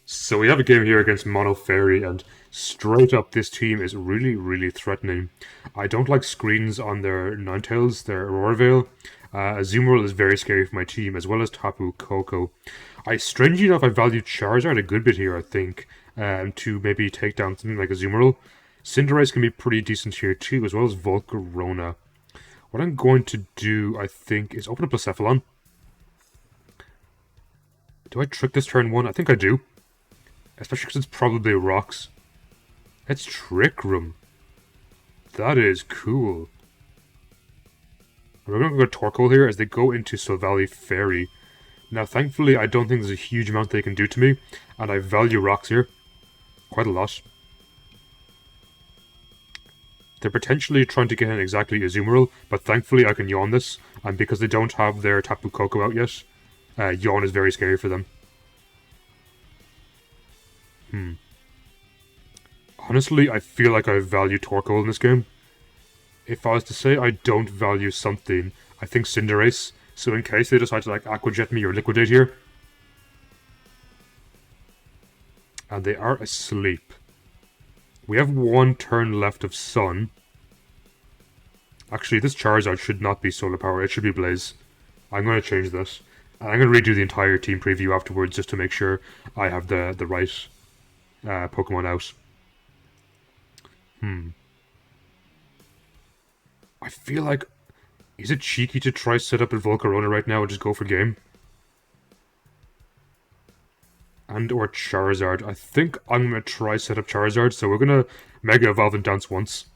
So we have a game here against Mono Fairy, and straight up this team is really, really threatening. I don't like screens on their Ninetales, their Aurora Veil. Azumarill is very scary for my team, as well as Tapu Koko. Strangely enough, I value Charizard a good bit here, I think, to maybe take down something like Azumarill. Cinderace can be pretty decent here too, as well as Volcarona. What I'm going to do, I think, is open up Blacephalon. Do I trick this turn one? I think I do. Especially because it's probably rocks. It's Trick Room. That is cool. We're going to go Torkoal here as they go into Silvally Fairy. Now, thankfully, I don't think there's a huge amount they can do to me, and I value rocks here quite a lot. They're potentially trying to get in exactly Azumarill, but thankfully I can yawn this, and because they don't have their Tapu Koko out yet, yawn is very scary for them. Honestly, I feel like I value Torkoal in this game. If I was to say I don't value something, I think Cinderace. So in case they decide to like Aqua Jet me or Liquidate here. And they are asleep. We have one turn left of Sun. Actually, this Charizard should not be Solar Power. It should be Blaze. I'm going to change this. And I'm going to redo the entire team preview afterwards just to make sure I have the right Pokemon out. I feel like... Is it cheeky to try set up a Volcarona right now and just go for game? And or Charizard. I think I'm going to try set up Charizard, so we're going to Mega Evolve and Dance once.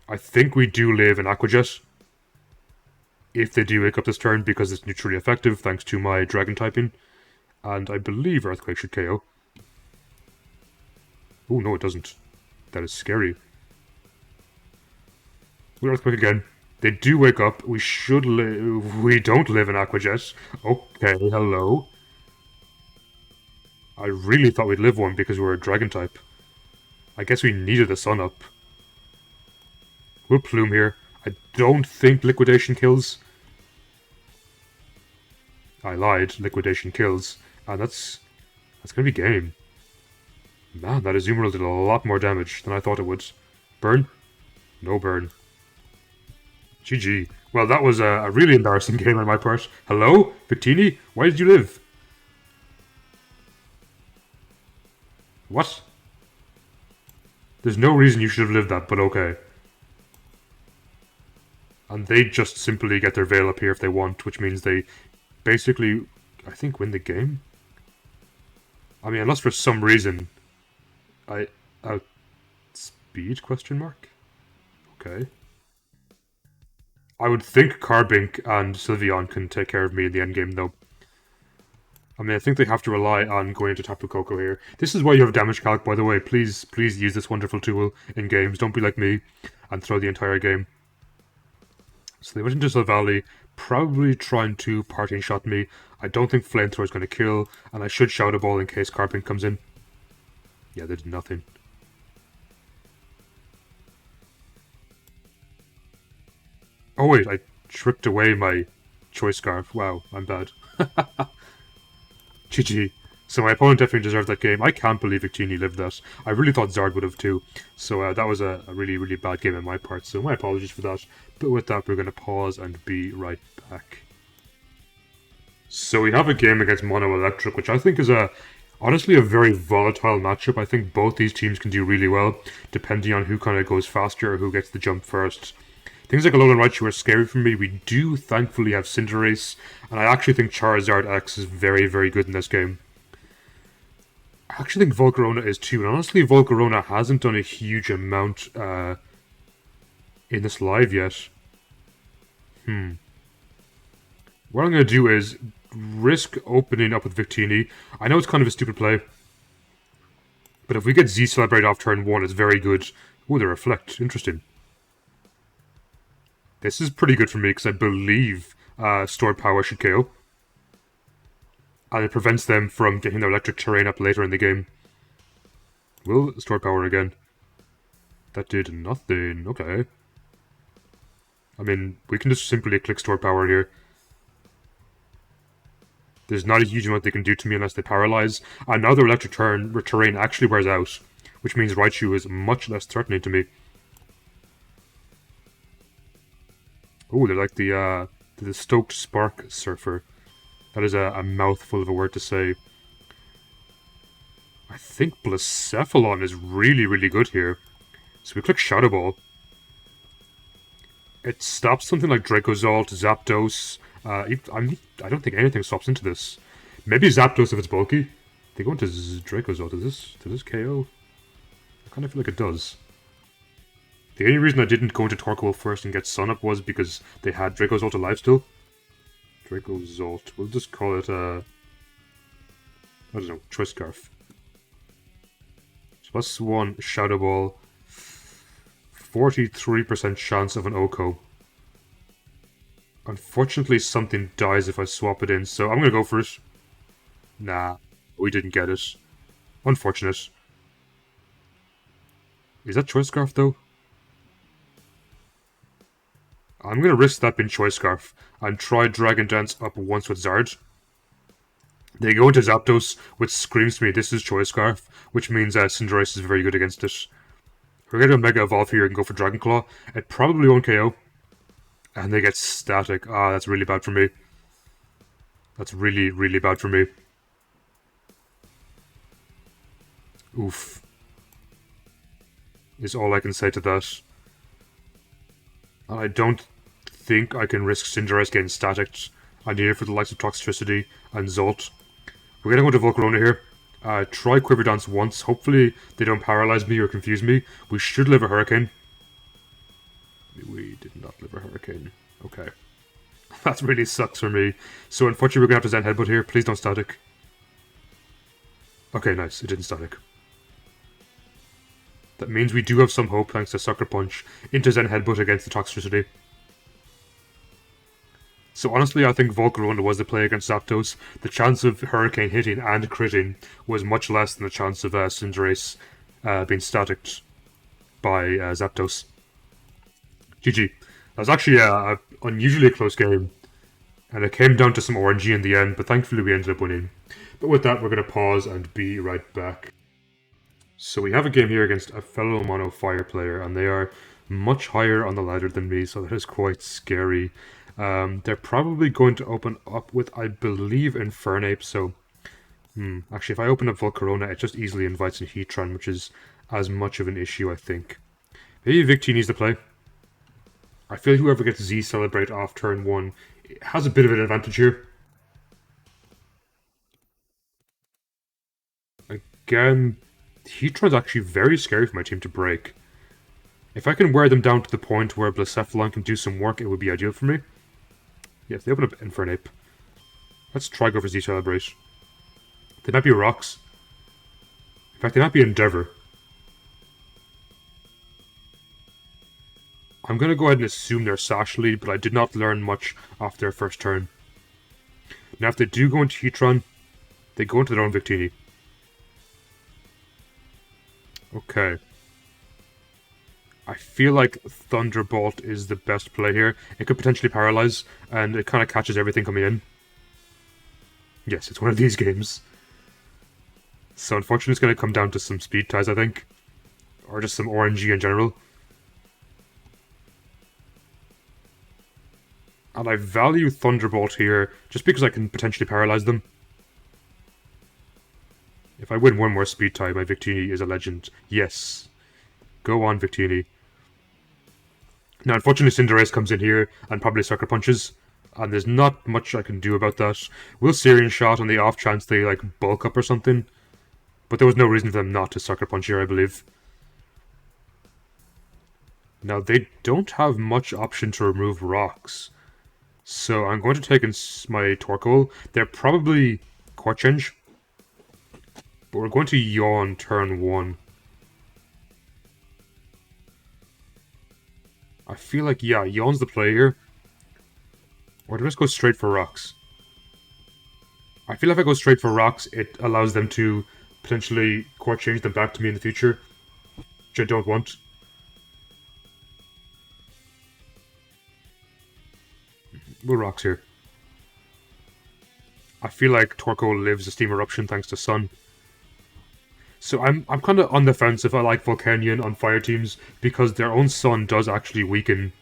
I think we do live in Aqua Jet. If they do wake up this turn, because it's neutrally effective, thanks to my Dragon typing. And I believe Earthquake should KO. Oh, no, it doesn't. That is scary. We're Earthquake again. They do wake up. We should live... We don't live in Aqua Jet. Okay, hello. I really thought we'd live one because we were a Dragon type. I guess we needed a Sun up. We'll Plume here. I don't think Liquidation kills. I lied. Liquidation kills. And that's gonna be game. Man, that Azumarill did a lot more damage than I thought it would. Burn? No burn. GG. Well, that was a really embarrassing game on my part. Hello? Victini? Why did you live? What? There's no reason you should have lived that, but okay. And they just simply get their Veil up here if they want, which means they basically, I think, win the game? I mean, unless for some reason I outspeed question mark? Okay. I would think Carbink and Sylveon can take care of me in the endgame, though. I mean, I think they have to rely on going into Tapu Koko here. This is why you have damage calc, by the way. Please use this wonderful tool in games. Don't be like me and throw the entire game. So they went into Silvally, probably trying to parting shot me. I don't think Flamethrower is going to kill, and I should Shadow Ball in case Carbink comes in. Yeah, they did nothing. Oh wait, I tricked away my Choice Scarf. Wow, I'm bad. GG. So my opponent definitely deserved that game. I can't believe Victini lived that. I really thought Zard would have too. So that was a really, really bad game on my part. So my apologies for that. But with that, we're going to pause and be right back. So we have a game against Mono Electric, which I think is honestly a very volatile matchup. I think both these teams can do really well, depending on who kind of goes faster or who gets the jump first. Things like Alolan Raichu are scary for me. We do thankfully have Cinderace, and I actually think Charizard X is very, very good in this game. I actually think Volcarona is too, and honestly Volcarona hasn't done a huge amount in this live yet. What I'm going to do is risk opening up with Victini. I know it's kind of a stupid play, but if we get Z-Celebrate off turn 1, it's very good. Ooh, they Reflect. Interesting. This is pretty good for me because I believe Stored Power should KO. And it prevents them from getting their electric terrain up later in the game. Will Stored Power again. That did nothing. Okay. I mean, we can just simply click Stored Power here. There's not a huge amount they can do to me unless they paralyze. And now their electric terrain actually wears out, which means Raichu is much less threatening to me. Oh, they're like the Stoked Spark Surfer. That is a mouthful of a word to say. I think Blacephalon is really, really good here. So we click Shadow Ball. It stops something like Dracozolt, Zapdos. I don't think anything stops into this. Maybe Zapdos if it's bulky. They go into Dracozolt. Does this KO? I kind of feel like it does. The only reason I didn't go into Torkoal first and get Sun Up was because they had Dracozolt alive still. Dracozolt. We'll just call it, I don't know, Choice Scarf. +1 Shadow Ball. 43% chance of an Oko. Unfortunately, something dies if I swap it in, so I'm gonna go for it. Nah, we didn't get it. Unfortunate. Is that Choice Scarf, though? I'm gonna risk that being Choice Scarf and try Dragon Dance up once with Zard. They go into Zapdos, which screams to me this is Choice Scarf, which means Cinderace is very good against it. We're gonna Mega Evolve here and go for Dragon Claw. It probably won't KO. And they get Static. Ah, that's really bad for me. That's really, really bad for me. Oof. Is all I can say to that. I don't think I can risk Cinderace getting Static. I need it for the likes of Toxtricity and Zolt. We're gonna go to Volcarona here. Try Quiver Dance once. Hopefully they don't paralyze me or confuse me. We should live a Hurricane. We did not live a Hurricane. Okay. That really sucks for me. So unfortunately we're gonna have to Zen Headbutt here. Please don't Static. Okay, nice. It didn't Static. That means we do have some hope thanks to Sucker Punch into Zen Headbutt against the Toxtricity. So honestly, I think Volcarona was the play against Zapdos. The chance of Hurricane hitting and critting was much less than the chance of Cinderace being staticked by Zapdos. GG. That was actually an unusually close game. And it came down to some RNG in the end, but thankfully we ended up winning. But with that, we're going to pause and be right back. So we have a game here against a fellow Mono Fire player, and they are much higher on the ladder than me, so that is quite scary. They're probably going to open up with, I believe, Infernape, so... actually, if I open up Volcarona, it just easily invites a Heatran, which is as much of an issue, I think. Maybe Victini needs to play. I feel whoever gets Z-Celebrate off turn 1 has a bit of an advantage here. Again, Heatran's actually very scary for my team to break. If I can wear them down to the point where Blacephalon can do some work, it would be ideal for me. Yes, they open up Infernape. Let's try go for Z-Celebrate. They might be Rocks. In fact, they might be Endeavor. I'm going to go ahead and assume they're Sash Lead, but I did not learn much off their first turn. Now, if they do go into Heatran, they go into their own Victini. Okay. I feel like Thunderbolt is the best play here. It could potentially paralyze, and it kind of catches everything coming in. Yes, it's one of these games. So unfortunately it's going to come down to some speed ties, I think. Or just some RNG in general. And I value Thunderbolt here, just because I can potentially paralyze them. If I win one more speed tie, my Victini is a legend. Yes. Go on, Victini. Now, unfortunately, Cinderace comes in here and probably Sucker Punches. And there's not much I can do about that. We'll Syrian Shot on the off chance they, like, bulk up or something. But there was no reason for them not to Sucker Punch here, I believe. Now, they don't have much option to remove rocks. So I'm going to take in my Torkoal. They're probably Court Change. But we're going to Yawn turn 1. I feel like, yeah, Yawn's the play here. Or do I just go straight for Rocks? I feel if I go straight for Rocks, it allows them to potentially Court Change them back to me in the future. Which I don't want. We'll Rocks here. I feel like Torkoal lives a Steam Eruption thanks to Sun. So I'm kind of on the fence if I like Volcanion on fire teams, because their own Sun does actually weaken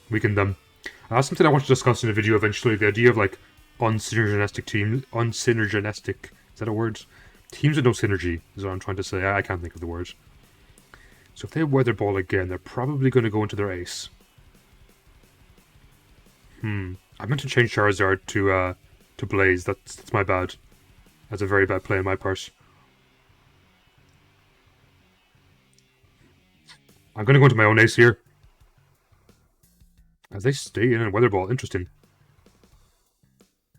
them. That's something I want to discuss in a video eventually, the idea of like unsynergistic teams, unsynergistic, is that a word? Teams with no synergy is what I'm trying to say, I can't think of the word. So if they Weather Ball again, they're probably going to go into their Ace. I meant to change Charizard to Blaze, that's my bad. That's a very bad play on my part. I'm gonna go into my own ace here. As they stay in and Weather Ball, interesting.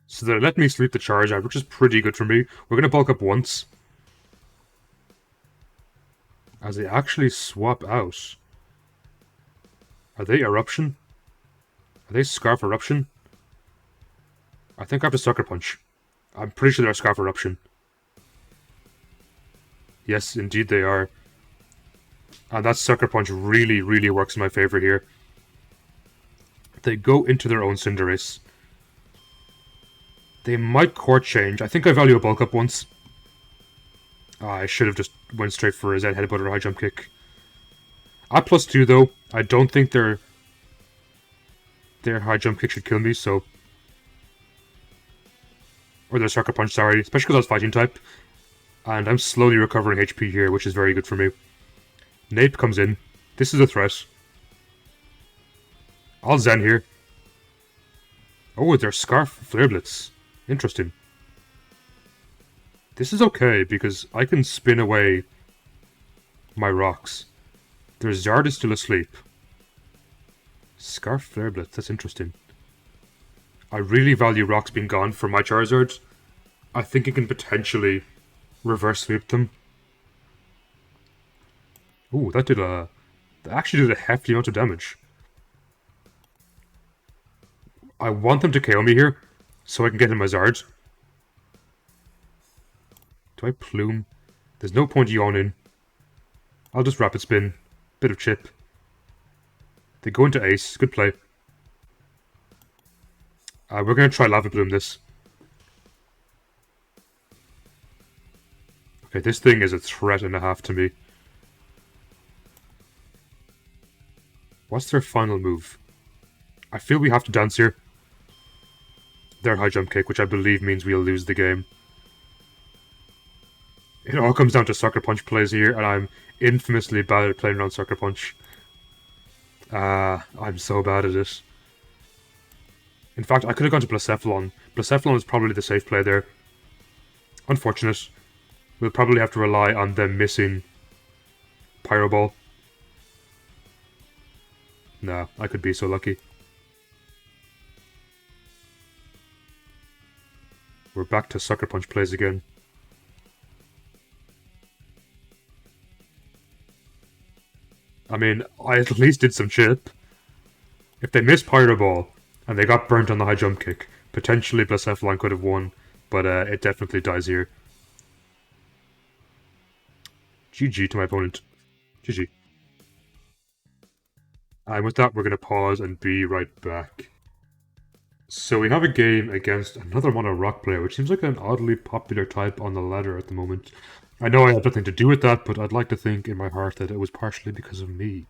So they let me sleep the Charizard, which is pretty good for me. We're gonna bulk up once. As they actually swap out. Are they Eruption? Are they Scarf Eruption? I think I have to Sucker Punch. I'm pretty sure they're Scarf Eruption. Yes, indeed they are. And that Sucker Punch really, really works in my favor here. They go into their own Cinderace. They might Court Change. I think I value a Bulk Up once. I should have just went straight for a Z Headbutt or High Jump Kick. At +2 though, I don't think their High Jump Kick should kill me, so... Or their Sucker Punch, sorry. Especially because I was Fighting type. And I'm slowly recovering HP here, which is very good for me. Nape comes in. This is a threat. I'll Zen here. Oh, they're Scarf Flare Blitz. Interesting. This is okay, because I can spin away my rocks. Their Zard is still asleep. Scarf Flare Blitz, that's interesting. I really value rocks being gone for my Charizard. I think it can potentially reverse sweep them. Ooh, that actually did a hefty amount of damage. I want them to KO me here, so I can get in my Zard. Do I Plume? There's no point yawning. I'll just Rapid Spin. Bit of chip. They go into Ace. Good play. We're going to try Lava Plume this. Okay, this thing is a threat and a half to me. What's their final move? I feel we have to dance here. Their High Jump Kick, which I believe means we'll lose the game. It all comes down to Sucker Punch plays here, and I'm infamously bad at playing around Sucker Punch. I'm so bad at it. In fact, I could have gone to Blacephalon. Blacephalon is probably the safe play there. Unfortunate. We'll probably have to rely on them missing Pyro Ball. Nah, I could be so lucky. We're back to Sucker Punch plays again. I mean, I at least did some chip. If they missed Pyro Ball, and they got burnt on the High Jump Kick, potentially Blacephalon could have won, but it definitely dies here. GG to my opponent. GG. And with that, we're going to pause and be right back. So we have a game against another Mono Rock player, which seems like an oddly popular type on the ladder at the moment. I know I had nothing to do with that, but I'd like to think in my heart that it was partially because of me.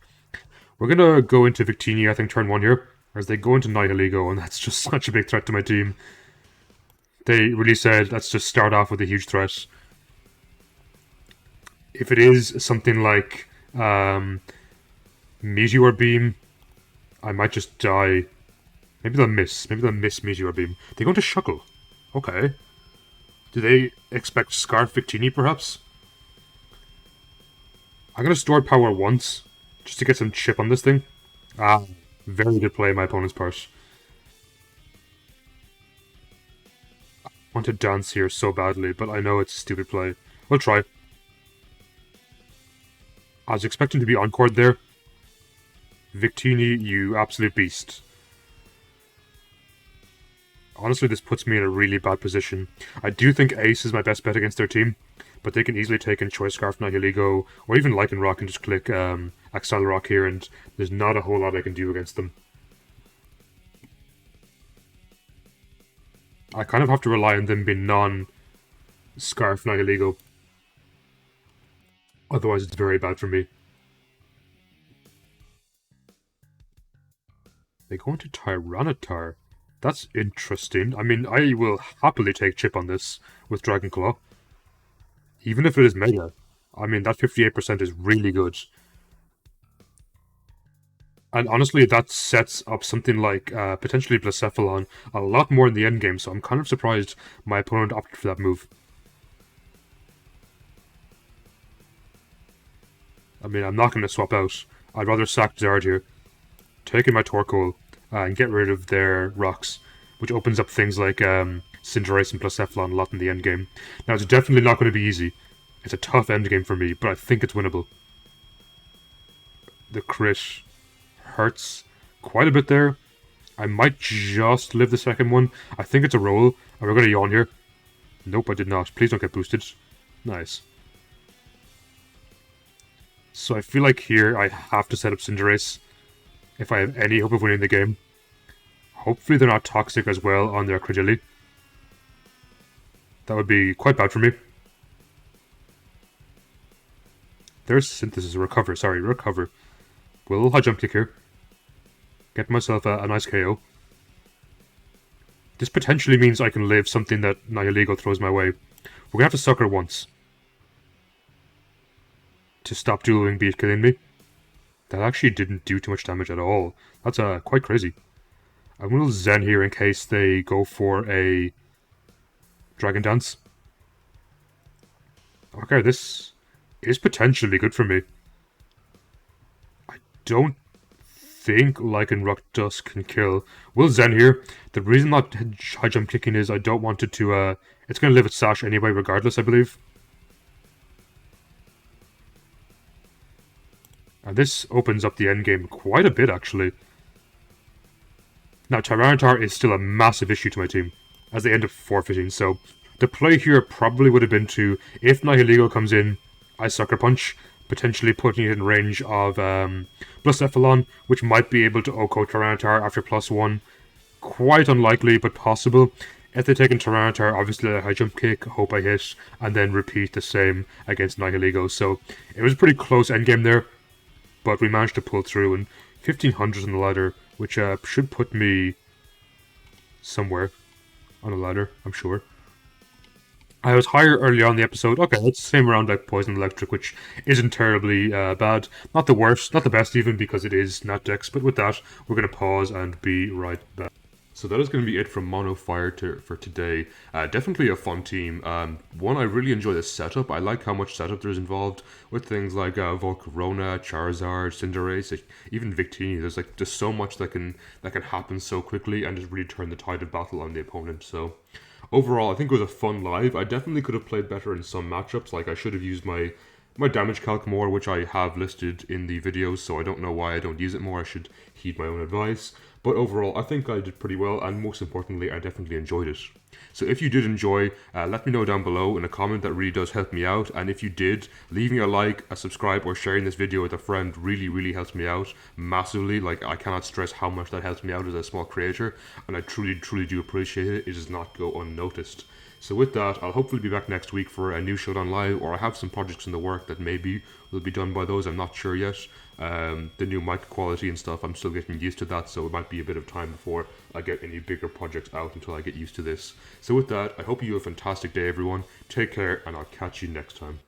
We're going to go into Victini, I think, turn 1 here, as they go into Nihilego, and that's just such a big threat to my team. They really said, let's just start off with a huge threat. If it is something like Meteor Beam, I might just die. Maybe they'll miss. Maybe they'll miss Meteor Beam. They go into Shuckle. Okay. Do they expect Scarf Victini, perhaps? I'm going to store power once, just to get some chip on this thing. Very good play on my opponent's part. I want to dance here so badly, but I know it's a stupid play. We'll try. I was expecting to be encored there. Victini, you absolute beast. Honestly, this puts me in a really bad position. I do think Ace is my best bet against their team, but they can easily take in Choice Scarf, Nihilego, or even Lycanroc and just click Accelerock here, and there's not a whole lot I can do against them. I kind of have to rely on them being non-Scarf Nihilego. Otherwise, it's very bad for me. They go into Tyranitar. That's interesting. I mean, I will happily take chip on this with Dragon Claw. Even if it is Mega. I mean, that 58% is really good. And honestly, that sets up something like potentially Blacephalon a lot more in the endgame, so I'm kind of surprised my opponent opted for that move. I mean, I'm not going to swap out. I'd rather sack Zard here, take in my Torkoal, and get rid of their rocks, which opens up things like Cinderace and Blacephalon a lot in the end game. Now, it's definitely not going to be easy. It's a tough end game for me, but I think it's winnable. The crit hurts quite a bit there. I might just live the second one. I think it's a roll. Are we going to yawn here? Nope, I did not. Please don't get boosted. Nice. So I feel like here I have to set up Cinderace if I have any hope of winning the game. Hopefully they're not toxic as well on their Credilli. That would be quite bad for me. There's Synthesis. Recover. Will high jump kick here. Get myself a nice KO. This potentially means I can live something that Nihilego throws my way. We're going to have to sucker once to stop dueling beat killing me. That actually didn't do too much damage at all. That's quite crazy. I'm going to Zen here in case they go for a Dragon Dance. Okay, this is potentially good for me. I don't think Lycanroc Dusk can kill. Will Zen here. The reason not high jump kicking is I don't want it to, it's going to live its Sash anyway regardless, I believe. And this opens up the endgame quite a bit, actually. Now, Tyranitar is still a massive issue to my team, as they end up forfeiting, so the play here probably would have been to, if Nihilego comes in, I Sucker Punch, potentially putting it in range of Blacephalon, which might be able to OHKO Tyranitar after +1. Quite unlikely, but possible. If they take in Tyranitar, obviously a high jump kick, hope I hit, and then repeat the same against Nihilego. So it was a pretty close endgame there, but we managed to pull through, and 1500 on the ladder, which should put me somewhere on a ladder, I'm sure. I was higher early on in the episode. Okay, it's the same around like Poison Electric, which isn't terribly bad. Not the worst, not the best even, because it is NatDex. But with that, we're going to pause and be right back. So that is going to be it from Mono Fire for today. Definitely a fun team. One, I really enjoy the setup. I like how much setup there's involved with things like Volcarona, Charizard, Cinderace, even Victini. There's like just so much that can happen so quickly and just really turn the tide of battle on the opponent. So overall, I think it was a fun live. I definitely could have played better in some matchups. Like I should have used my damage calc more, which I have listed in the videos, so I don't know why I don't use it more. I should heed my own advice. But overall, I think I did pretty well, and most importantly, I definitely enjoyed it. So if you did enjoy, let me know down below in a comment. That really does help me out. And if you did, leaving a like, a subscribe, or sharing this video with a friend really, really helps me out massively. Like, I cannot stress how much that helps me out as a small creator, and I truly, truly do appreciate it. It does not go unnoticed. So with that, I'll hopefully be back next week for a new Showdown Live, or I have some projects in the work that maybe will be done by those. I'm not sure yet. The new mic quality and stuff, I'm still getting used to that, so it might be a bit of time before I get any bigger projects out until I get used to this. So with that, I hope you have a fantastic day, everyone. Take care, and I'll catch you next time.